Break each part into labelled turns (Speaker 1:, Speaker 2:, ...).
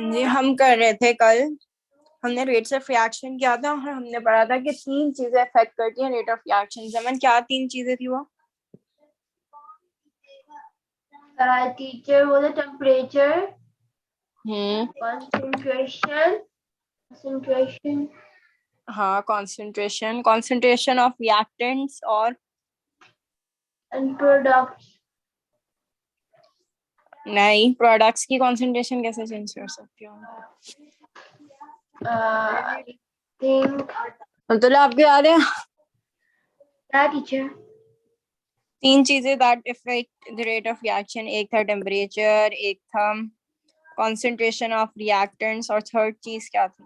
Speaker 1: जी हम कर रहे थे कल। हमने रेट्स ऑफ रिएक्शन किया था और हमने पढ़ा था कि तीन चीजें अफेक्ट करती हैं रेट ऑफ रिएक्शन। जमन क्या तीन चीजें थी वो?
Speaker 2: टीचर बोले टेम्परेचर,
Speaker 1: हम्म।
Speaker 2: कंसंट्रेशन, कंसंट्रेशन
Speaker 1: हाँ, कंसंट्रेशन कंसंट्रेशन ऑफ रिएक्टेंट्स और
Speaker 2: एंड प्रोडक्ट।
Speaker 1: नहीं, प्रोडक्ट्स की कंसंट्रेशन कैसे चेंज कर सकती हो?
Speaker 2: आई थिंक
Speaker 1: तो आपको याद है
Speaker 2: क्या टीचर?
Speaker 1: तीन चीजें that effect the rate of reaction? एक था टेम्परेचर, एक था कंसंट्रेशन ऑफ रिएक्टेंट्स और थर्ड चीज क्या थी?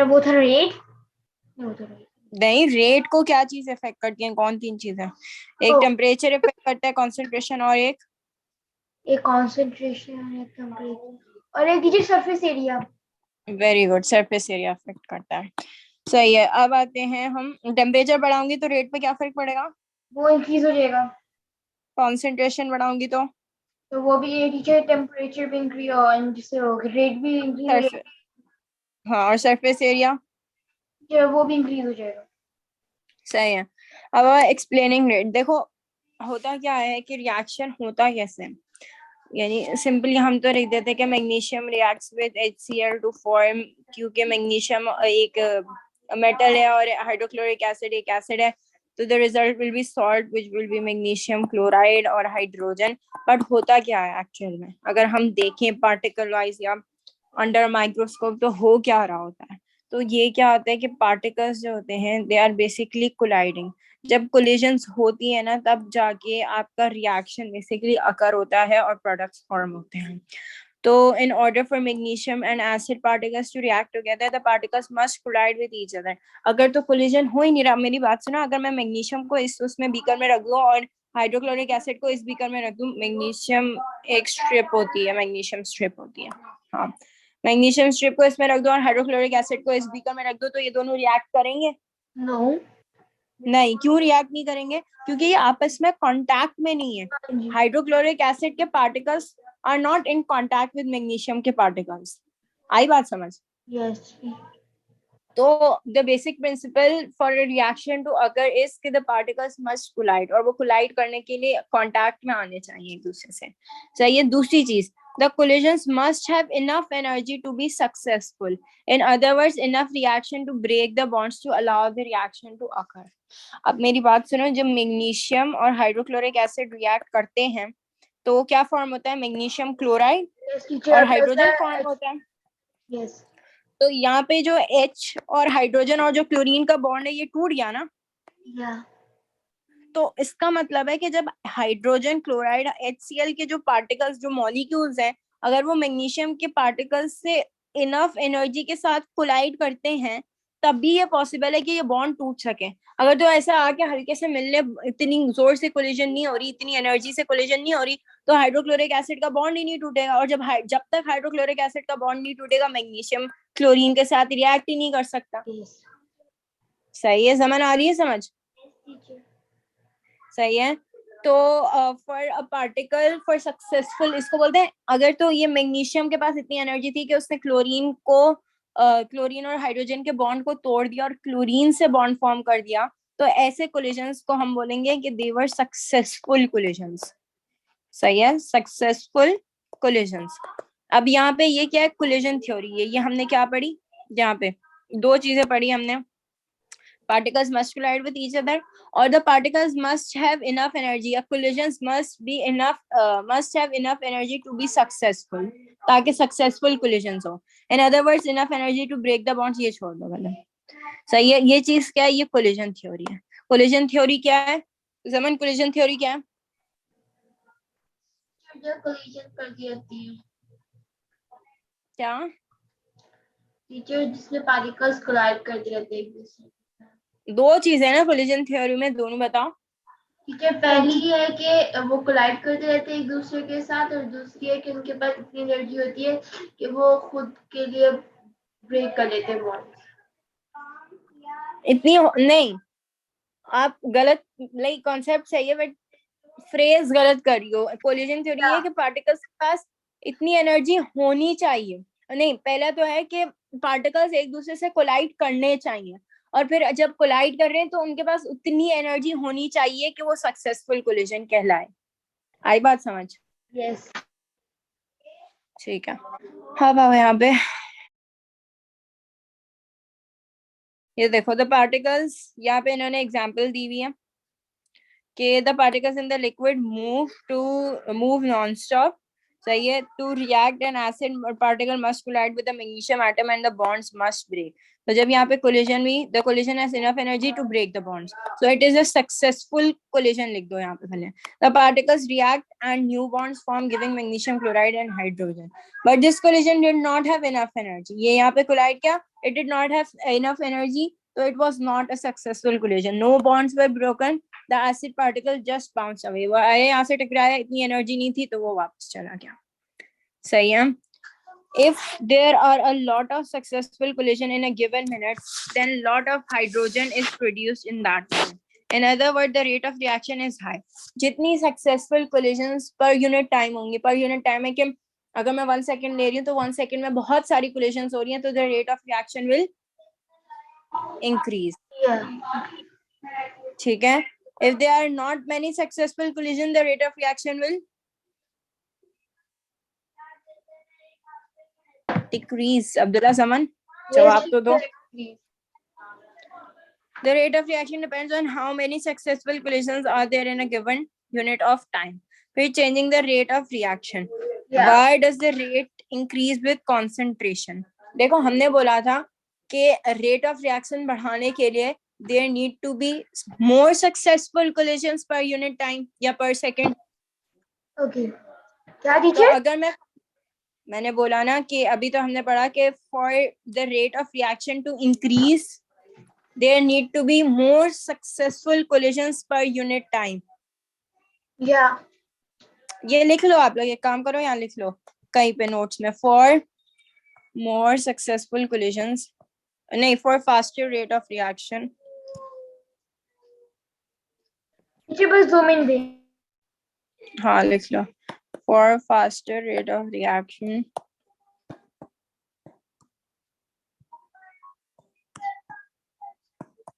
Speaker 2: वो था रेट। वो था रेट।
Speaker 1: नहीं, रेट को क्या चीज इफेक्ट करती है? कौन तीन चीजें? एक
Speaker 2: ओ,
Speaker 1: टेम्परेचर इफेक्ट करता है, कंसंट्रेशन, और एक
Speaker 2: एक कंसंट्रेशन, एक टेम्परेचर और एक teacher surface area.
Speaker 1: Very good, surface area effect करता है। सही है। अब आते हैं हम, टेम्परेचर बढ़ाऊंगी तो रेट पे क्या फर्क पड़ेगा?
Speaker 2: वो इंक्रीज हो जाएगा।
Speaker 1: कॉन्सेंट्रेशन बढ़ाऊंगी
Speaker 2: तो वो भी ये टीचर टेम्परेचर भी इंक्रीज और जिससे हो रेट भी इंक्रीज हो
Speaker 1: सरफेस,
Speaker 2: जाएगा।
Speaker 1: हाँ, और सरफेस एरिया।
Speaker 2: वो भी इंक्रीज हो जाएगा।
Speaker 1: सही है। अब एक्सप्लेनिंग रेट देखो, होता क्या है कि रिएक्शन होता कैसे है? यानी सिंपली हम तो लिख देते हैं कि magnesium reacts with HCl to form, क्योंकि मैग्नीशियम एक मेटल है और हाइड्रोक्लोरिक एसिड एक एसिड है, तो the result will be salt which will be magnesium chloride और हाइड्रोजन। बट होता क्या है एक्चुअल में, अगर हम देखें पार्टिकल वाइज या अंडर माइक्रोस्कोप, तो हो क्या रहा होता है? तो ये क्या होता है कि पार्टिकल्स जो होते हैं दे आर बेसिकली कोलाइडिंग। जब कोलिजन्स होती है ना, तब जाके आपका रिएक्शन बेसिकली अकर होता है और प्रोडक्ट्स फॉर्म होते हैं। तो in order for magnesium and acid particles to react together, the particles must collide with each other. अगर तो कोलिजन हो ही नहीं रहा, मेरी बात सुनो, अगर मैं मैग्नीशियम को इस उसमें बीकर में रख दूं और हाइड्रोक्लोरिक एसिड को इस बीकर में रख दूं, मैग्नीशियम एक स्ट्रिप होती है, मैग्नीशियम स्ट्रिप होती है। हाँ, मैग्नीशियम स्ट्रिप को इसमें रख दो और हाइड्रोक्लोरिक एसिड को इस बीकर में रख दो, तो ये दोनों रिएक्ट करेंगे?
Speaker 2: नो।
Speaker 1: नहीं। क्यों रिएक्ट नहीं करेंगे? क्योंकि ये आपस में कांटेक्ट में नहीं है। हाइड्रोक्लोरिक एसिड के particles are not in contact with magnesium के पार्टिकल्स। आई बात समझ?
Speaker 2: यस।
Speaker 1: तो the basic principle for a reaction to occur is कि द पार्टिकल्स मस्ट कोलाइड, और वो कोलाइड करने के लिए कांटेक्ट में आने चाहिए एक दूसरे से। चाहिए। दूसरी चीज, the collisions must have enough energy to be successful. In other words, enough reaction to break the bonds to allow the reaction to occur. अब मेरी बात सुनो, जब मैग्नीशियम और हाइड्रोक्लोरिक एसिड रिएक्ट करते हैं तो क्या फॉर्म होता है? मैग्नीशियम क्लोराइड
Speaker 2: यस
Speaker 1: और
Speaker 2: टीचर प्लस
Speaker 1: हाइड्रोजन फॉर्म होता है।
Speaker 2: यस।
Speaker 1: तो यहाँ पे जो H और हाइड्रोजन और जो क्लोरीन का बॉन्ड है ये टूट गया ना,
Speaker 2: या
Speaker 1: तो इसका मतलब है कि जब हाइड्रोजन क्लोराइड HCl के जो पार्टिकल्स, जो मॉलिक्यूल्स हैं, अगर वो मैग्नीशियम के पार्टिकल्स से इनफ एनर्जी के साथ कोलाइड करते हैं, तभी ये पॉसिबल है कि ये बॉन्ड टूट सके। अगर तो ऐसा आके हल्के से मिलने, इतनी जोर से कोलिजन नहीं हो रही, इतनी एनर्जी से कोलिजन नहीं हो रही, तो हाइड्रोक्लोरिक एसिड का बॉन्ड ही नहीं टूटेगा। और जब तक हाइड्रोक्लोरिक एसिड का बॉन्ड नहीं टूटेगा, मैग्नीशियम क्लोरीन के साथ रिएक्ट ही नहीं कर सकता।
Speaker 2: यस
Speaker 1: सही है? समझ आ रही है? समझ
Speaker 2: टीचर।
Speaker 1: सही है। तो for a particle for successful, इसको बोलते हैं, अगर तो ये मैग्नीशियम के पास इतनी एनर्जी थी कि उसने क्लोरीन को, क्लोरीन और हाइड्रोजन के बॉन्ड को तोड़ दिया और क्लोरीन से बॉन्ड फॉर्म कर दिया, तो ऐसे कोलिजन्स को हम बोलेंगे कि दे वर सक्सेसफुल कोलिजन्स। सही है, सक्सेसफुल कोलिजन्स। अब यहाँ पे ये क्या है? कोलिजन थ्योरी है। ये हमने क्या पढ़ी? यहाँ पे दो चीजें पढ़ी हमने, particles must collide with each other or the particles must have enough energy, a collisions must be enough, must have enough energy to be successful, ताकि successful collisions हो। in other words, enough energy to break the bonds। ये छोड़ दो पहले। सही है। ये चीज क्या है? ये collision theory है। collision theory क्या है? जमन, collision theory क्या है?
Speaker 2: जो कोलिजन कर दी जाती है
Speaker 1: क्या?
Speaker 2: टीचर, जिसमें पार्टिकल्स कोलाइड करते रहते हैं एक दूसरे के
Speaker 1: दो चीजें है ना collision theory में, दोनों बताओ।
Speaker 2: टीचर, पहली है कि वो कोलाइड करते रहते हैं एक दूसरे के साथ और दूसरी है कि उनके पास इतनी एनर्जी होती है कि वो खुद के लिए ब्रेक कर लेते हैं बॉन्ड।
Speaker 1: इतनी नहीं, आप गलत, लाइक कॉन्सेप्ट सही है बट फ्रेज गलत कर रही हो। कोलिजन थ्योरी है कि पार्टिकल्स के पास इतनी एनर्जी होनी चाहिए, नहीं, पहला तो है कि पार्टिकल्स एक दूसरे से कोलाइड करने चाहिए, और फिर जब कोलाइड कर रहे हैं तो उनके पास उतनी एनर्जी होनी चाहिए कि वो सक्सेसफुल कोलिजन कहलाए। आई बात समझ?
Speaker 2: यस।
Speaker 1: ठीक है, अब आओ यहाँ पे, ये देखो द पार्टिकल्स, यहाँ पे इन्होंने एग्जांपल दी हुई है कि the particles in the liquid move non-stop. सही है, to react an acid particle must collide with the magnesium atom and the bonds must break. तो जब यहाँ पे collision हुई, the collision has enough energy to break the bonds, so it is a successful collision. लिख दो यहाँ पे पहले, the particles react and new bonds form giving magnesium chloride and hydrogen, but this collision did not have enough energy. ये यहाँ पे collide क्या, it did not have enough energy, so it was not a successful collision. No bonds were broken, the acid particle just bounced away. वो आए यहाँ से टकराया, इतनी एनर्जी नहीं थी तो वो वापस चला गया। सही है। If there are a lot of successful collision in a given minute, then lot of hydrogen is produced in that minute. In other words, the rate of reaction is high. जितनी successful collisions per unit time होंगी, per unit time है कि अगर मैं 1 second ले रही हूँ तो 1 second में बहुत सारी collisions हो रही हैं, तो the rate of reaction will increase. ठीक है। If there are not many successful collision, the rate of reaction will decrease. Abdullah Saman, jawab to do. The rate of reaction depends on how many successful collisions are there in a given unit of time. We're changing the rate of reaction. Why does the rate increase with concentration? देखो हमने बोला था कि rate of reaction बढ़ाने के लिए there need to be more successful collisions per unit time या per second.
Speaker 2: Okay. क्या टीचर?
Speaker 1: तो अगर मैंने बोला ना कि अभी तो हमने पढ़ा कि for the rate of reaction to increase, there need to be more successful collisions per unit time.
Speaker 2: Yeah.
Speaker 1: ये लिख लो आप लोग, एक काम करो यहाँ लिख लो कहीं पे नोट्स में, for more successful collisions, नहीं, for faster rate of reaction.
Speaker 2: Teacher बस 2 मिनट दे।
Speaker 1: हाँ लिख लो, for faster rate of reaction.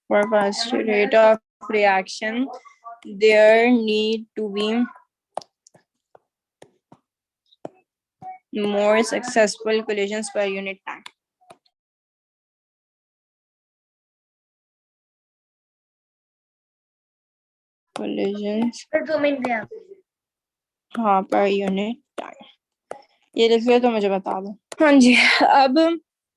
Speaker 1: For faster rate of reaction, there need to be more successful collisions per unit time. Collisions,
Speaker 2: बस 2 minute दे आप।
Speaker 1: हाँ, per unit time. ये लिख लो तो मुझे बता दो। हाँ जी, अब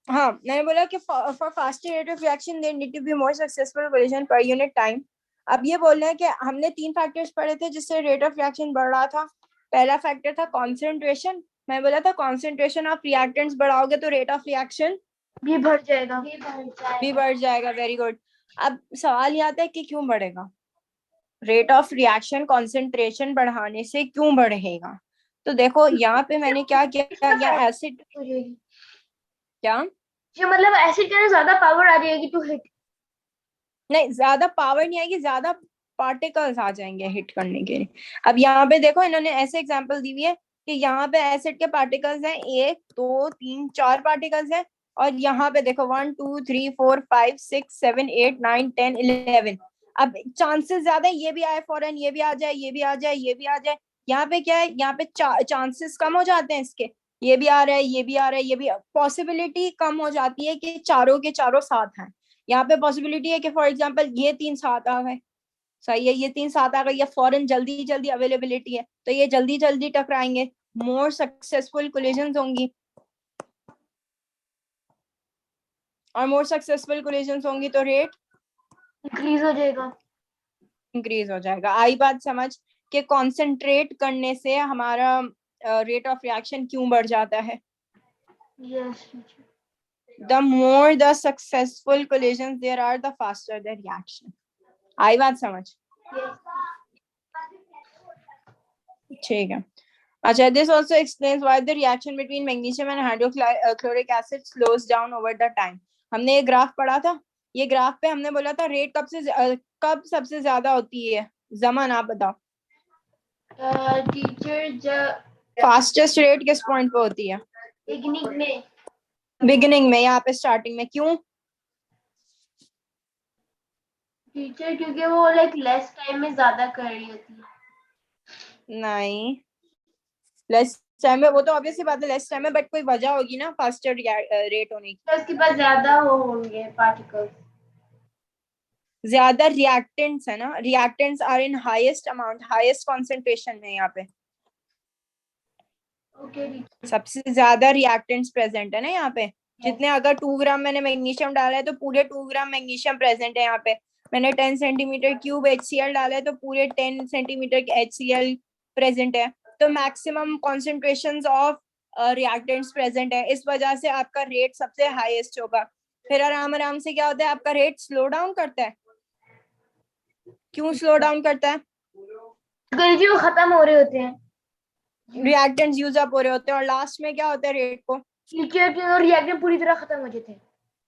Speaker 1: हाँ मैंने बोला कि for faster rate of reaction there need to be more successful collision per unit time. अब ये बोल रहे हैं कि हमने 3 फैक्टर्स पढ़े थे जिससे रेट ऑफ रिएक्शन बढ़ रहा था। पहला फैक्टर था कॉन्सेंट्रेशन, मैं बोला था कॉन्सेंट्रेशन ऑफ रिएक्टेंट्स बढ़ाओगे तो रेट ऑफ रिएक्शन
Speaker 2: भी बढ़ जाएगा।
Speaker 1: भी बढ़ जाएगा। Very good. अब सवाल ये आता है कि क्यों बढ़ेगा, रेट ऑफ रिएक्शन कॉन्सेंट्रेशन बढ़ाने से क्यों बढ़ेगा? तो देखो यहाँ पे मैंने क्या किया, या एसिड क्या
Speaker 2: जो मतलब एसिड के अंदर ज्यादा पावर आ जाएगी टू हिट।
Speaker 1: नहीं, ज्यादा पावर नहीं आएगी, ज्यादा पार्टिकल्स आ जाएंगे हिट करने के लिए। अब यहाँ पे देखो इन्होंने ऐसे एग्जांपल दी हुई है कि यहाँ पे एसिड के पार्टिकल्स हैं 1 2 3 4 पार्टिकल्स हैं, और यहाँ पे देखो 1 2 3 4 5 6 7 8 9 10 11। अब चांसेस ज्यादा है ये भी आए फॉरन, ये भी आ जाए, ये भी आ जाए, ये भी आ जाए। यहाँ पे क्या है, यहाँ पे चांसेस कम हो जाते हैं इसके, ये भी आ रहा है, ये भी आ रहा है, ये भी, पॉसिबिलिटी कम हो जाती है कि चारों के चारों साथ हैं। यहाँ पे पॉसिबिलिटी है कि फॉर एग्जांपल ये 3 साथ आ गए, सही है, ये 3 साथ आ गए, या फॉरन जल्दी जल्दी अवेलेबिलिटी है तो ये जल्दी जल्दी टकराएंगे, मोर सक्सेसफुल कोलिजन्स होंगी, और मोर सक्सेसफुल कोलिजन्स होंगी तो रेट
Speaker 2: इंक्रीज हो जाएगा।
Speaker 1: इंक्रीज हो जाएगा। आई बात समझ कि कॉन्सेंट्रेट करने से हमारा रेट ऑफ रिएक्शन क्यों बढ़ जाता है?
Speaker 2: Yes.
Speaker 1: The more the successful collisions there are, the faster the reaction. आई बात समझ? ठीक है। अच्छा, this also explains why the reaction between magnesium and hydrochloric acid slows down over the time. हमने ये ग्राफ पढ़ा था, ये ग्राफ पे हमने बोला था रेट कब सबसे ज्यादा होती है? जमान आप बताओ।
Speaker 2: टीचर जब
Speaker 1: फास्टेस्ट रेट किस पॉइंट पे होती है? बिगिनिंग में, यहाँ पे स्टार्टिंग में। क्यों?
Speaker 2: टीचर क्योंकि वो लाइक लेस टाइम में ज्यादा कर रही होती है।
Speaker 1: नहीं, लेस टाइम में, वो तो ऑब्वियसली बात है लेस टाइम में, बट कोई वजह होगी ना फास्टर रेट होने की।
Speaker 2: तो उसके पास ज्यादा वो होंगे पार्टिकल्स।
Speaker 1: ज्यादा रिएक्टेंट्स है ना, reactants are in highest amount, highest concentration में यहाँ पे।
Speaker 2: ओके
Speaker 1: सबसे ज्यादा रिएक्टेंट्स प्रेजेंट है ना यहाँ पे। जितने, अगर 2 ग्राम मैंने मैग्नीशियम डाला है तो पूरे 2 ग्राम मैग्नीशियम प्रेजेंट है यहाँ पे। मैंने 10 सेंटीमीटर क्यूब HCl डाला है तो पूरे 10 सेंटीमीटर HCl प्रेजेंट है। तो maximum concentration of reactants present है, इस वजह से आपका रेट सबसे हाईएस्ट होगा। फिर आराम आराम से क्या होता है, आपका रेट स्लो डाउन करता है। क्यों स्लो डाउन करता है?
Speaker 2: क्योंकि जो खत्म हो रहे होते हैं,
Speaker 1: रिएक्टेंट्स यूज अप हो रहे होते हैं, और लास्ट में क्या होता है रेट को,
Speaker 2: रिएक्टेंट पूरी तरह खत्म हो जाते हैं।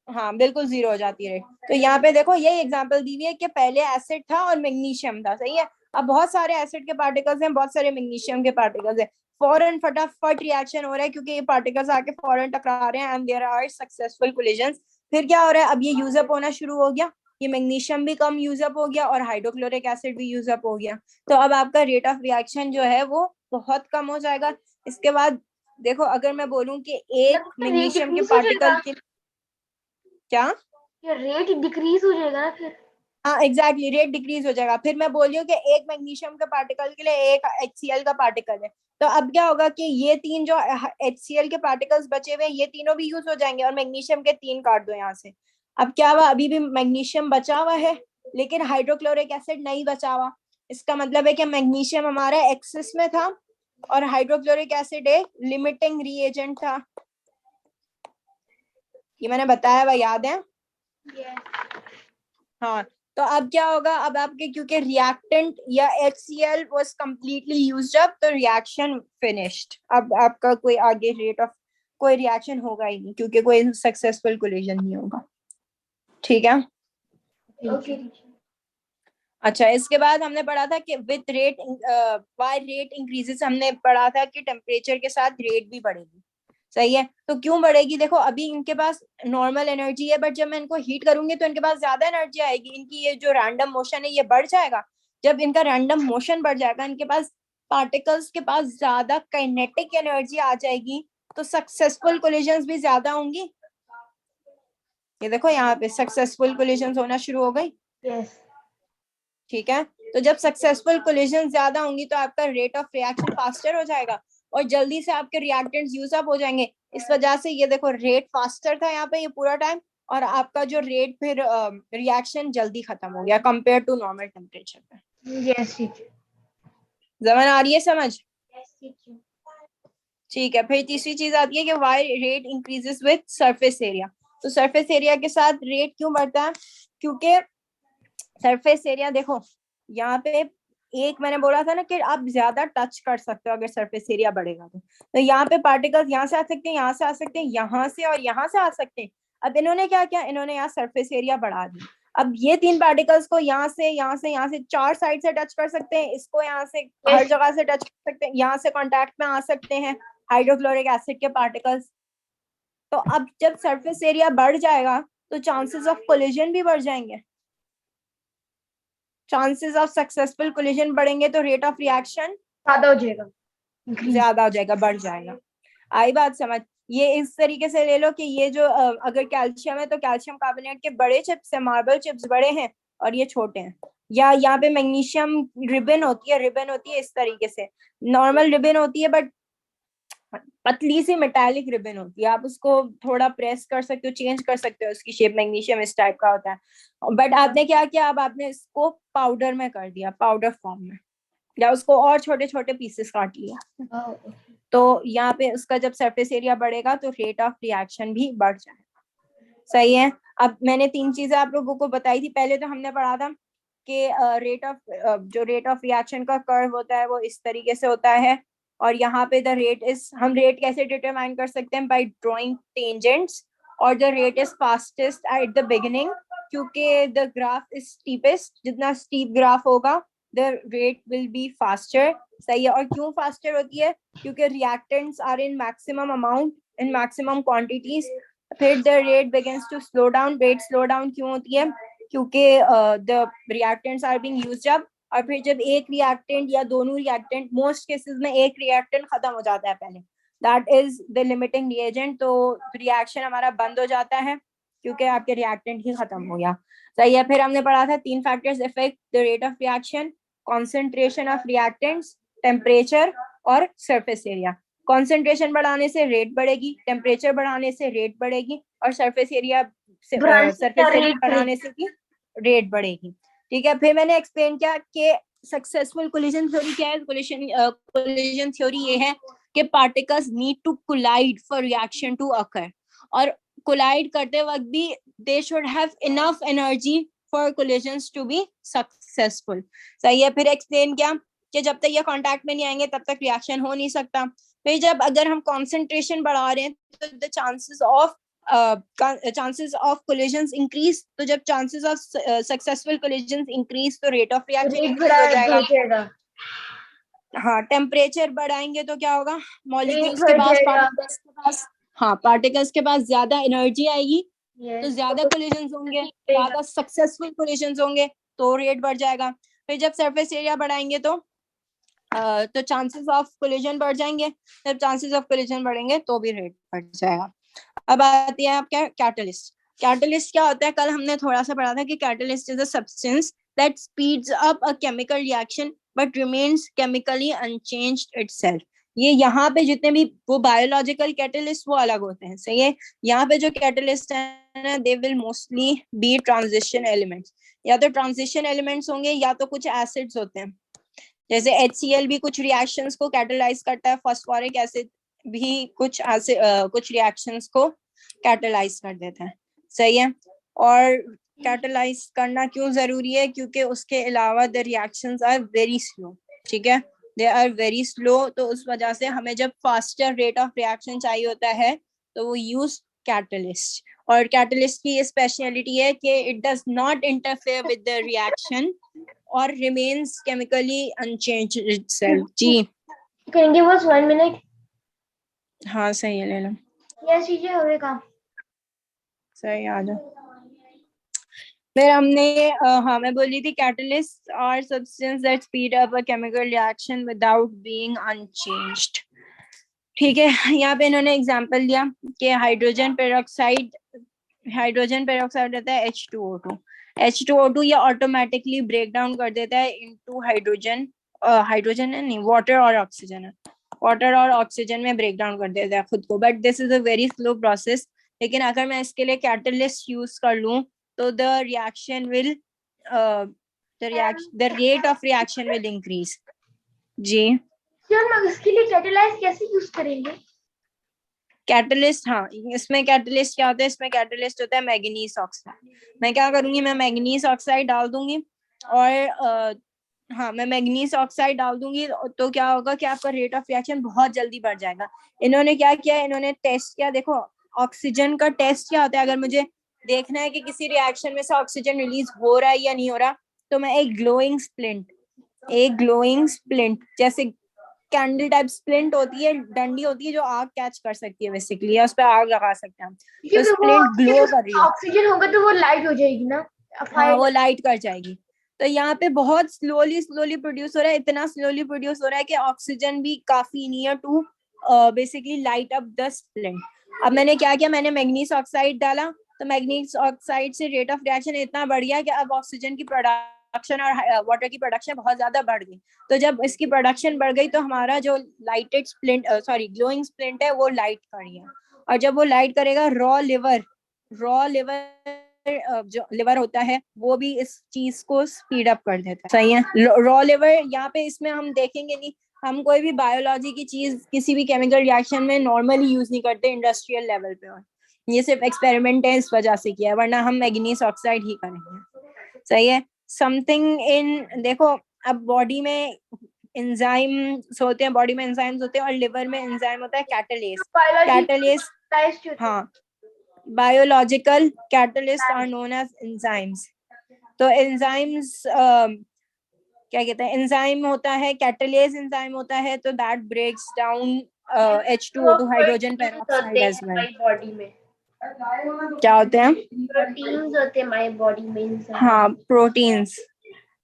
Speaker 1: हाँ बिल्कुल जीरो हो जाती है रेट। तो यहाँ पे देखो ये एग्जांपल दी हुई है कि पहले एसिड था और मैग्नीशियम था, सही है। अब बहुत सारे एसिड के पार्टिकल्स हैं, बहुत सारे मैग्नीशियम के पार्टिकल्स हैं, फौरन फटाफट रिएक्शन हो रहा है क्योंकि ये पार्टिकल्स आके फौरन टकरा रहे हैं and there are successful collisions. फिर क्या हो रहा है, अब ये यूजअप होना शुरू हो गया, ये मैग्नीशियम भी कम यूजअप हो गया और हाइड्रोक्लोरिक एसिड भी यूजअप हो गया। तो अब आपका रेट ऑफ रिएक्शन जो है वो बहुत कम हो जाएगा। इसके बाद देखो, अगर मैं बोलूं कि एक
Speaker 2: रेट
Speaker 1: मैग्नीशियम के
Speaker 2: डिक्रीज हो
Speaker 1: पार्टिकल
Speaker 2: जाएगा,
Speaker 1: के, क्या?
Speaker 2: रेट डिक्रीज हो जाएगा ना फिर।
Speaker 1: हाँ एग्जैक्टली, रेट डिक्रीज हो जाएगा। फिर मैं बोल रही हूँ कि एक मैग्नीशियम के पार्टिकल के लिए एक HCl का पार्टिकल है, तो अब क्या होगा कि ये तीन जो HCl के पार्टिकल्स बचे हुए हैं ये तीनों भी यूज हो जाएंगे, और मैग्नीशियम के 3 काट दो यहाँ से। अब क्या हुआ, अभी भी मैग्नीशियम बचा हुआ है लेकिन हाइड्रोक्लोरिक एसिड नहीं बचा हुआ। इसका मतलब है कि मैग्नीशियम हमारा एक्सेस में था और हाइड्रोक्लोरिक एसिड एक लिमिटिंग रिएजेंट था। ये मैंने बताया हुआ याद है? हाँ। तो अब क्या होगा, अब आपके क्योंकि रिएक्टेंट या HCl was completely used up, तो रिएक्शन फिनिश्ड। अब आपका कोई आगे रेट ऑफ कोई रिएक्शन होगा ही नहीं क्योंकि कोई सक्सेसफुल कोलिजन नहीं होगा। ठीक है।
Speaker 2: ओके।
Speaker 1: अच्छा, इसके बाद हमने पढ़ा था कि with rate, by rate increases, हमने पढ़ा था कि टेम्परेचर के साथ रेट भी बढ़ेगी, सही है। तो क्यों बढ़ेगी, देखो अभी इनके पास नॉर्मल एनर्जी है, बट जब मैं इनको हीट करूंगी तो इनके पास ज्यादा एनर्जी आएगी, इनकी ये जो रैंडम मोशन है ये बढ़ जाएगा। जब इनका रैंडम मोशन बढ़ जाएगा, इनके पास पार्टिकल्स के पास ज्यादा काइनेटिक एनर्जी आ जाएगी, तो सक्सेसफुल कोलिजन्स भी ज्यादा होंगी। ये देखो यहाँ पे सक्सेसफुल कोलिजन्स होना शुरू हो गई।
Speaker 2: यस।
Speaker 1: ठीक है। तो जब सक्सेसफुल कोलिजन ज्यादा होंगी तो आपका रेट ऑफ रिएक्शन फास्टर हो जाएगा और जल्दी से आपके रिएक्टेंट्स यूज अप हो जाएंगे। इस वजह से ये देखो रेट फास्टर था यहाँ पे ये पूरा टाइम, और आपका जो रेट फिर रिएक्शन जल्दी खत्म हो गया कंपेयर टू नॉर्मल टेम्परेचर पे।
Speaker 2: Yes teacher.
Speaker 1: जमन आ रही है समझ?
Speaker 2: Yes teacher.
Speaker 1: ठीक है। फिर तीसरी चीज आती है कि why rate increases with surface area. तो सरफेस एरिया के साथ रेट क्यों बढ़ता है, क्योंकि सरफेस एरिया देखो यहाँ पे, एक मैंने बोला था ना कि आप ज्यादा टच कर सकते हो अगर सरफेस एरिया बढ़ेगा तो यहाँ पे पार्टिकल्स यहाँ से आ सकते हैं, यहाँ से आ सकते हैं, यहाँ से और यहाँ से आ सकते हैं। अब इन्होंने क्या किया, इन्होंने यहाँ सरफेस एरिया बढ़ा दिया। अब ये 3 पार्टिकल्स को यहाँ से, यहाँ से, यहाँ से 4 साइड से टच कर सकते हैं, इसको यहाँ से हर जगह से टच कर सकते हैं, यहाँ से कॉन्टैक्ट में आ सकते हैं हाइड्रोक्लोरिक एसिड के पार्टिकल्स। तो अब जब सरफेस एरिया बढ़ जाएगा तो चांसेस ऑफ कोलिजन भी बढ़ जाएंगे, चांसेस ऑफ सक्सेसफुल कोलिजन बढ़ेंगे तो रेट ऑफ रिएक्शन
Speaker 2: ज्यादा हो जाएगा,
Speaker 1: ज्यादा हो जाएगा, बढ़ जाएगा। आई बात समझ? ये इस तरीके से ले लो कि ये जो अगर कैल्शियम है तो कैल्शियम कार्बोनेट के बड़े चिप्स है, मार्बल चिप्स बड़े हैं और ये छोटे हैं। या यहाँ पे मैग्नीशियम रिबन होती है, रिबन होती है इस तरीके से, नॉर्मल रिबन होती है बट पतली सी मेटालिक रिबन होती है, आप उसको थोड़ा प्रेस कर सकते हो, चेंज कर सकते हो उसकी शेप, मैग्नीशियम इस टाइप का होता है। बट आपने क्या किया, अब आपने इसको पाउडर में कर दिया, पाउडर फॉर्म में, या उसको और छोटे छोटे पीसेस काट लिया। तो यहाँ पे उसका जब सरफेस एरिया बढ़ेगा तो रेट ऑफ रिएक्शन भी बढ़ जाएगा, सही है। अब मैंने 3 चीजें आप लोगों को बताई थी। पहले तो हमने पढ़ा था कि रेट ऑफ रिएक्शन का कर्व होता है वो इस तरीके से होता है, और यहाँ पे द रेट इज, हम रेट कैसे डिटरमाइन कर सकते हैं, बाय ड्रॉइंग टेंजेंट्स, और the rate is fastest at the beginning क्योंकि द ग्राफ इज स्टीपेस्ट, जितना स्टीप ग्राफ होगा the rate will be faster. सही है. और क्यों faster होती है? क्योंकि reactants are in maximum amount, in maximum quantities. फिर the rate begins to slow down. Rate slow down क्यों होती है? क्योंकि the reactants are being used up. और फिर जब एक reactant या दोनों reactant, most cases में एक reactant खत्म हो जाता है पहले, that is the limiting reagent, तो reaction हमारा बंद हो जाता है क्योंकि आपके reactant ही खत्म हो गया. सही है. फिर हमने पढ़ा था 3 factors affect the rate of reaction: concentration of reactants, temperature और surface area. concentration बढ़ाने से रेट बढ़ेगी, टेम्परेचर बढ़ाने से रेट बढ़ेगी, और सरफेस एरिया बढ़ाने से भी रेट बढ़ेगी. ठीक है. फिर मैंने एक्सप्लेन किया कि सक्सेसफुल कोलिजन थ्योरी क्या है. कोलिजन थ्योरी ये है कि particles need to collide for reaction to occur, और कोलाइड करते वक्त भी they should have enough energy for collisions to be successful. सही है. फिर एक्सप्लेन किया कि जब तक ये कांटेक्ट में नहीं आएंगे तब तक रिएक्शन हो नहीं सकता. फिर जब अगर हम कंसंट्रेशन बढ़ा रहे हैं तो the chances of collisions increase. तो जब chances of successful collisions increase तो रेट ऑफ रिएक्शन इंक्रीज हो जाएगा. हाँ. टेम्परेचर बढ़ाएंगे तो क्या होगा? मॉलिक्यूल्स के पास पार्टिकल्स के पास ज्यादा एनर्जी आएगी, तो ज्यादा कोलिजन्स होंगे, ज्यादा सक्सेसफुल कोलिजन्स होंगे, तो रेट बढ़ जाएगा. फिर जब सरफेस एरिया बढ़ाएंगे तो चांसेस ऑफ कोलिजन बढ़ जाएंगे. जब चांसेस ऑफ कोलिजन बढ़ेंगे तो भी रेट बढ़ जाएगा. अब आती है आपका कैटलिस्ट. कैटलिस्ट क्या होता है? कल हमने थोड़ा सा पढ़ा था कि catalyst is a substance that speeds up a chemical reaction but remains chemically unchanged itself. ये यहाँ पे जितने भी वो बायोलॉजिकल कैटलिस्ट वो अलग होते हैं. सही है. यहाँ पे जो कैटलिस्ट है ना, they will mostly be transition elements. या तो ट्रांजिशन एलिमेंट्स होंगे या तो कुछ एसिड्स होते हैं. जैसे HCl भी कुछ रिएक्शंस को कैटलाइज करता है, फास्फोरिक एसिड भी कुछ रिएक्शंस को कैटलाइज कर देता है. सही है. और कैटलाइज करना क्यों जरूरी है? क्योंकि उसके अलावा the reactions are very slow. ठीक है. दे आर वेरी स्लो, तो उस वजह से हमें जब फास्टर रेट ऑफ रिएक्शन चाहिए होता है तो वो यूज कैटलिस्ट. और कैटलिस्ट की ये स्पेशलिटी है कि it does not interfere with the reaction or remains chemically unchanged itself. जी.
Speaker 2: Can you give us 1 minute?
Speaker 1: हाँ सही है, ले लो.
Speaker 2: Yes, कीजिए, होगा काम.
Speaker 1: सही, आ जाओ. फिर हमने हाँ मैं बोली थी कैटलिस्ट और substance that speed up a chemical reaction without being unchanged. ठीक है. यहाँ पे इन्होंने एग्जांपल दिया कि हाइड्रोजन पेरोक्साइड रहता है H2O2. H2O2 ये ऑटोमेटिकली ब्रेक डाउन कर देता है इनटू हाइड्रोजन. हाइड्रोजन है नहीं, वाटर और ऑक्सीजन है. वाटर और ऑक्सीजन में ब्रेक डाउन कर देता है खुद को, but this is a very slow process. लेकिन अगर मैं इसके लिए कैटलिस्ट यूज कर लूं तो the rate of reaction will increase. जी.
Speaker 2: हम इसके लिए कैटलाइज कैसे यूज करेंगे?
Speaker 1: कैटलिस्ट, हाँ इसमें कैटलिस्ट क्या होता है? इसमें कैटलिस्ट होता है मैग्नीज ऑक्साइड. मैं क्या करूंगी? मैं मैग्नीज ऑक्साइड डाल दूंगी और मैं मैग्नीज ऑक्साइड डाल दूंगी तो क्या होगा कि आपका रेट ऑफ रिएक्शन बहुत जल्दी बढ़ जाएगा. इन्होंने क्या किया? इन्होंने टेस्ट किया. देखो ऑक्सीजन का टेस्ट क्या होता है? अगर मुझे देखना है कि किसी रिएक्शन में से ऑक्सीजन रिलीज हो रहा है या नहीं हो रहा, तो मैं एक ग्लोइंग स्प्लिंट जैसे कैंडल टाइप स्प्लिंट होती है, डंडी होती है जो आग कैच कर सकती है बेसिकली, या उस पर आग लगा सकते हैं हम. तो स्प्लिंट ग्लो कर रही है.
Speaker 2: ऑक्सीजन होगा तो वो लाइट हो जाएगी ना?
Speaker 1: हाँ वो लाइट कर जाएगी. तो यहाँ पे बहुत स्लोली प्रोड्यूस हो रहा है. इतना स्लोली प्रोड्यूस हो रहा है कि ऑक्सीजन भी काफी near to basically light up the splint. अब मैंने क्या किया? मैंने मैग्नीज ऑक्साइड डाला, तो मैग्नीज ऑक्साइड से रेट ऑफ रिएक्शन इतना बढ़ गया कि अब ऑक्सीजन की प्रोडक्शन और वाटर की प्रोडक्शन बहुत ज्यादा बढ़ गई. तो जब इसकी प्रोडक्शन बढ़ गई तो हमारा जो लाइटेड स्प्लिंट ग्लोइंग स्प्लिंट है वो लाइट करेगा. और जब वो लाइट करेगा, रॉ लिवर जो लिवर होता है वो भी इस चीज को स्पीड अप कर देता है. सही है. रॉ लिवर यहाँ पे इसमें हम देखेंगे नहीं. हम कोई भी बायोलॉजी की चीज किसी भी केमिकल रिएक्शन में नॉर्मली यूज नहीं करते इंडस्ट्रियल लेवल पे. और ये सिर्फ एक्सपेरिमेंट है, इस वजह से किया है, वरना हम मैग्नीज ऑक्साइड ही करेंगे. सही है. समथिंग इन देखो, अब बॉडी में एंजाइम्स होते हैं, बॉडी में एंजाइम्स होते हैं, और लिवर में एंजाइम होता है कैटलेस. हाँ, biological catalysts are known as enzymes. तो enzymes क्या कहते हैं, एंजाइम होता है, कैटलेज एंजाइम होता है, तो that breaks down H2O2 hydrogen peroxide as well.
Speaker 2: हमारी बॉडी में
Speaker 1: क्या होते हैं?
Speaker 2: प्रोटीन्स होते हैं हमारी बॉडी में inside.
Speaker 1: हाँ, proteins,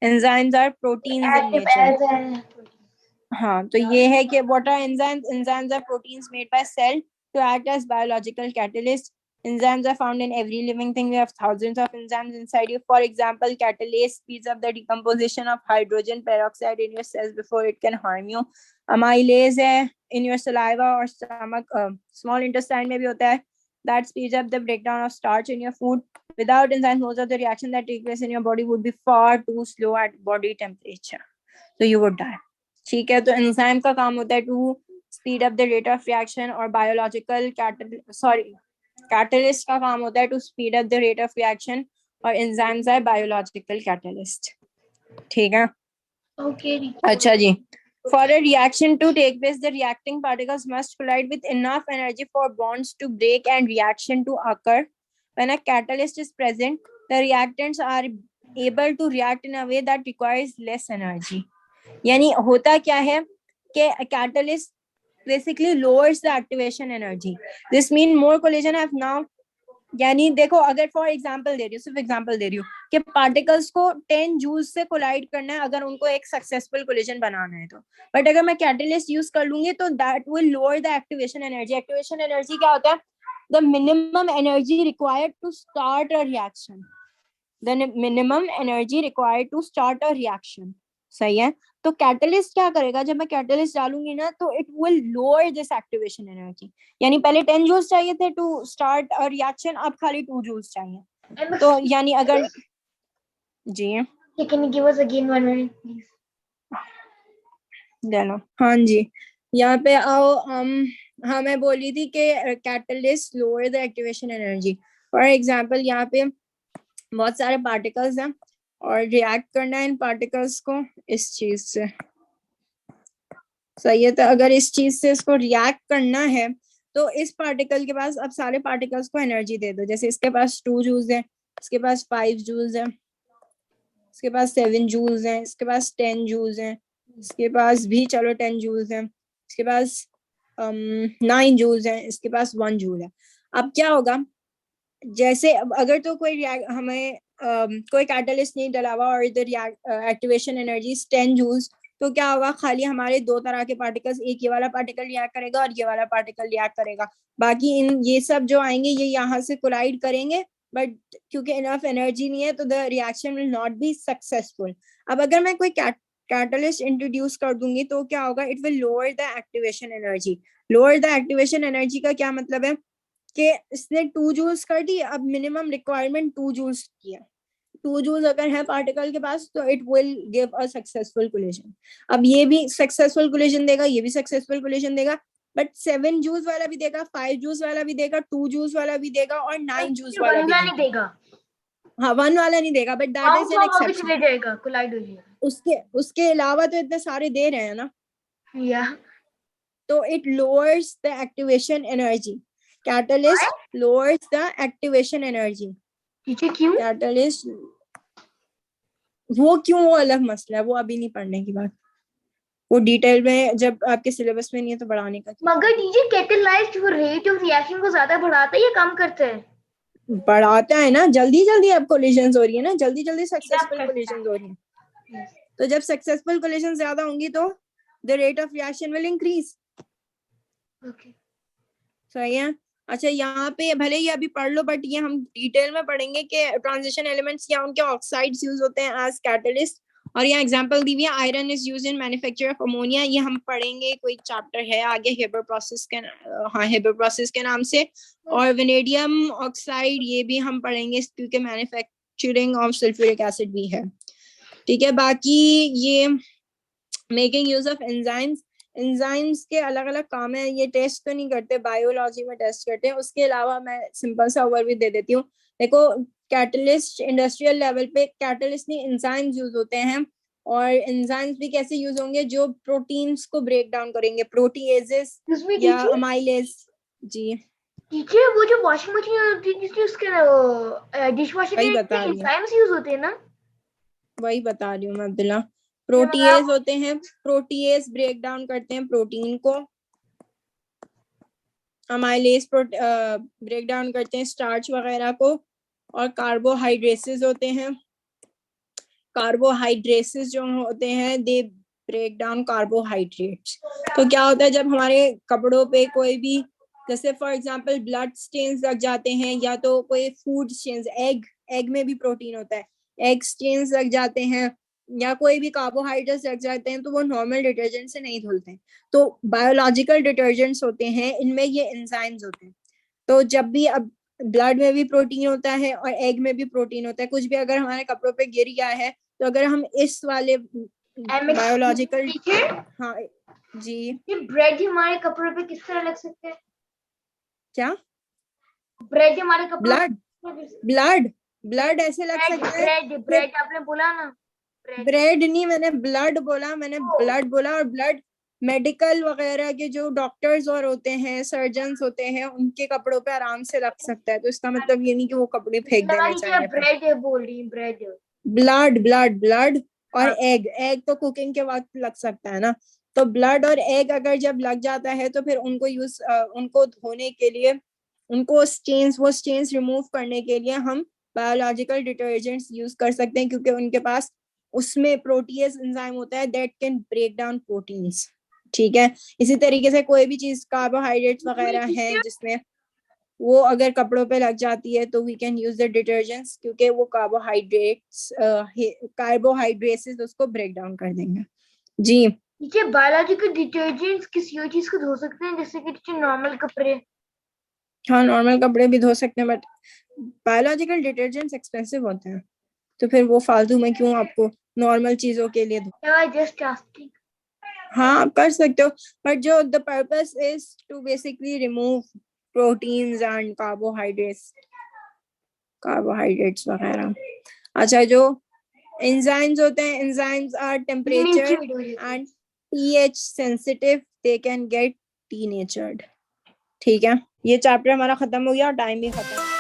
Speaker 1: enzymes are proteins in
Speaker 2: Active
Speaker 1: nature.
Speaker 2: as a
Speaker 1: हाँ, तो ये है कि what are enzymes? Enzymes are proteins made by cell to act as biological catalyst. Enzymes are found in every living thing. We have thousands of enzymes inside you. For example, catalase speeds up the decomposition of hydrogen peroxide in your cells before it can harm you. Amylase है in your saliva or stomach, small intestine में भी होता है, that speeds up the breakdown of starch in your food. Without enzymes, most of the reactions that take place in your body would be far too slow at body temperature, so you would die. ठीक है, तो enzyme का काम होता है to speed up the rate of reaction, और biological catalyst का काम होता है to speed up the rate of reaction, और एंजाइम्स आर बायोलॉजिकल कैटलिस्ट। ठीक है,
Speaker 2: okay.
Speaker 1: अच्छा जी। For a reaction to take place, the reacting particles must collide with enough energy for bonds to break and reaction to occur. When a catalyst is present, the reactants are able to react in a way that requires less energy. यानी होता क्या है कि catalyst basically lowers the activation energy. This means more collision have now, यानी देखो, अगर for example दे रही हूँ, सिर्फ एग्जांपल दे रही हूँ कि पार्टिकल्स को 10 जूल से कोलाइड करना है अगर उनको एक सक्सेसफुल कोलिजन बनाना है तो, बट अगर मैं कैटलिस्ट यूज कर लूंगी तो that will lower the activation energy. Activation energy क्या होता है? The minimum energy required to start a reaction, the minimum energy required to start a reaction. सही है, तो कैटलिस्ट क्या करेगा, जब मैं कैटलिस्ट डालूंगी ना तो it will lower this activation energy. यानी पहले 10 जूल्स चाहिए थे टू स्टार्ट अ रिएक्शन, अब खाली 2 जूल्स चाहिए। तो यानी अगर जी
Speaker 2: Can you give us again 1 minute, please?
Speaker 1: ले लो। हाँ जी, यहाँ पे आओ। हाँ, मैं बोली थी कि catalyst lower the activation energy. For example यहाँ पे बहुत सारे पार्टिकल्स हैं और रिएक्ट करना है इन पार्टिकल्स को इस चीज से। सही है, तो अगर इस चीज से इसको रिएक्ट करना है तो इस पार्टिकल के पास अब सारे पार्टिकल्स को एनर्जी दे दो। जैसे इसके पास 2 जूल्स है, इसके पास 5 जूल्स है, इसके पास 7 जूल्स है, इसके पास 10 जूल्स है, इसके पास भी चलो 10 जूल्स है, इसके पास 9 जूल्स है, इसके पास 1 जूल है। अब क्या होगा, जैसे अगर तो कोई हमें कोई कैटलिस्ट नहीं डला हुआ और इधर एक्टिवेशन एनर्जी 10 जूल्स, तो क्या होगा, खाली हमारे दो तरह के पार्टिकल्स, एक ये वाला पार्टिकल रिएक्ट करेगा और ये वाला पार्टिकल रिएक्ट करेगा। बाकी इन ये सब जो आएंगे ये यहाँ से कोलाइड करेंगे, बट क्योंकि इनफ एनर्जी नहीं है तो the reaction will not be successful. अब अगर मैं कोई कैटलिस्ट इंट्रोड्यूस कर दूंगी तो क्या होगा, it will lower the activation energy. Lower the activation energy का क्या मतलब है कि इसने 2 जूल्स कर दी, अब मिनिमम रिक्वायरमेंट 2 जूल्स की है। 2 जूल्स अगर है पार्टिकल के पास तो it will give a successful collision. अब ये भी सक्सेसफुल कोलिजन देगा, ये भी सक्सेसफुल कोलिजन देगा, बट 7 जूल्स वाला भी देगा, 5 जूल्स वाला भी देगा, 2 जूल्स वाला भी देगा और 9 जूल्स वाला भी देगा। हाँ, 1 वाला नहीं देगा, but that is an exception. उसके अलावा तो इतने सारे दे रहे हैं ना, तो it lowers the activation energy. Catalyst lowers the activation energy.
Speaker 2: क्यों?
Speaker 1: कैटलिस्ट वो क्यों, वो अलग मसला है, वो अभी नहीं पढ़ने की बात, वो डिटेल में जब आपके सिलेबस में नहीं है तो बढ़ाने का।
Speaker 2: मगर डीजे कैटलाइज्ड वो रेट ऑफ रिएक्शन को ज्यादा बढ़ाता है या कम करता है?
Speaker 1: बढ़ाता है ना, जल्दी जल्दी अब कोलिजन्स हो रही है ना, जल्दी जल्दी सक्सेसफुल कोलिजन्स हो रही है। तो जब सक्सेसफुल कोलिजन ज्यादा होंगी तो the rate of reaction will increase. सही है। अच्छा, यहाँ पे भले ही अभी पढ़ लो, बट ये हम डिटेल में पढ़ेंगे कि ट्रांजिशन एलिमेंट्स या उनके ऑक्साइड्स यूज होते हैं एज कैटलिस्ट। और यहाँ एग्जांपल दी हुई है, iron is used in manufacture of ammonia. ये हम पढ़ेंगे, कोई चैप्टर है आगे हेबर प्रोसेस के, हाँ, हेबर प्रोसेस के नाम से। और वेनेडियम ऑक्साइड ये भी हम पढ़ेंगे क्योंकि मैन्युफैक्चरिंग ऑफ सल्फ्यूरिक एसिड भी है। ठीक है, बाकी ये making use of enzymes, enzymes के अलग अलग काम है, ये टेस्ट तो नहीं करते, बायोलॉजी में टेस्ट करते हैं। उसके अलावा मैं सिंपल सा ओवरव्यू दे देती हूँ। देखो, कैटलिस्ट इंडस्ट्रियल लेवल पे कैटलिस्ट नहीं एंजाइम्स यूज होते हैं, और एंजाइम्स भी कैसे यूज होंगे, जो प्रोटीन्स को ब्रेक डाउन करेंगे, प्रोटीएजेस या अमाइलेज। जी
Speaker 2: टीचर, वो जो वॉशिंग मशीन होती है उसके डिश वॉशर में एंजाइम्स यूज होते हैं ना?
Speaker 1: वही बता रही हूँ मैं अब्दुल्ला। प्रोटीएज होते हैं, प्रोटीएज ब्रेक डाउन करते हैं प्रोटीन को, अमाइलेज ब्रेक डाउन करते हैं स्टार्च वगैरह को, और कार्बोहाइड्रेसेस होते हैं, कार्बोहाइड्रेसेस जो होते हैं दे ब्रेक डाउन कार्बोहाइड्रेट्स। तो क्या होता है जब हमारे कपड़ों पे कोई भी, जैसे फॉर एग्जांपल ब्लड स्टेन्स लग जाते हैं, या तो कोई फूड स्टेन्स, एग में भी प्रोटीन होता है, एग स्टेन्स लग जाते हैं, या कोई भी कार्बोहाइड्रेट्स लग जाते हैं, तो वो नॉर्मल डिटर्जेंट से नहीं धुलते हैं। तो बायोलॉजिकल डिटर्जेंट्स होते हैं, इनमें ये एंजाइम्स होते हैं। तो जब भी अब ब्लड में भी प्रोटीन होता है और एग में भी प्रोटीन होता है, कुछ भी अगर हमारे कपड़ों पे गिर गया है, तो अगर हम इस वाले बायोलॉजिकल, हाँ जी,
Speaker 2: ये ब्रेड हमारे कपड़ों पे किस तरह लग सकते हैं?
Speaker 1: क्या
Speaker 2: ब्रेड हमारे कपड़ों
Speaker 1: ब्लड ब्लड ऐसे लग सकता है।
Speaker 2: ब्रेड आपने बोला ना,
Speaker 1: ब्रेड नहीं, मैंने ब्लड बोला, मैंने ब्लड बोला। और ब्लड मेडिकल वगैरह के जो डॉक्टर्स और होते हैं, सर्जन्स होते हैं, उनके कपड़ों पे आराम से लग सकता है। तो इसका मतलब ये नहीं कि वो कपड़े फेंक देने चाहिए।
Speaker 2: ब्रेड बोल रही ब्रेड,
Speaker 1: ब्लड और एग तो कुकिंग के वक्त लग सकता है ना। तो ब्लड और एग अगर जब लग जाता है तो फिर उनको धोने के लिए, उनको वो स्टेन्स रिमूव करने के लिए हम बायोलॉजिकल डिटर्जेंट्स यूज कर सकते हैं, क्योंकि उनके पास उसमें प्रोटीएज एंजाइम होता है that can break down proteins. ठीक है, इसी तरीके से कोई भी चीज कार्बोहाइड्रेट्स वगैरह है जिसमें वो अगर कपड़ों पे लग जाती है, तो we can use the detergents, क्योंकि वो कार्बोहाइड्रेट्स उसको ब्रेक डाउन कर देंगे। जी
Speaker 2: टीचर, बायोलॉजिकल डिटर्जेंट्स किसी और चीज को धो सकते हैं, जैसे कि टीचर नॉर्मल कपड़े?
Speaker 1: हाँ, नॉर्मल कपड़े भी धो सकते हैं, बट बायोलॉजिकल डिटर्जेंट्स एक्सपेंसिव होते हैं, तो फिर वो फालतू में क्यों आपको नॉर्मल चीजों के लिए
Speaker 2: जस्ट आस्किंग।
Speaker 1: हाँ, आप कर सकते हो, बट जो the purpose is to basically remove proteins and carbohydrates वगैरह। अच्छा, जो एंजाइम्स होते हैं, enzymes are temperature and pH sensitive, they can get denatured. ठीक है, ये चैप्टर हमारा खत्म हो गया और टाइम भी खत्म।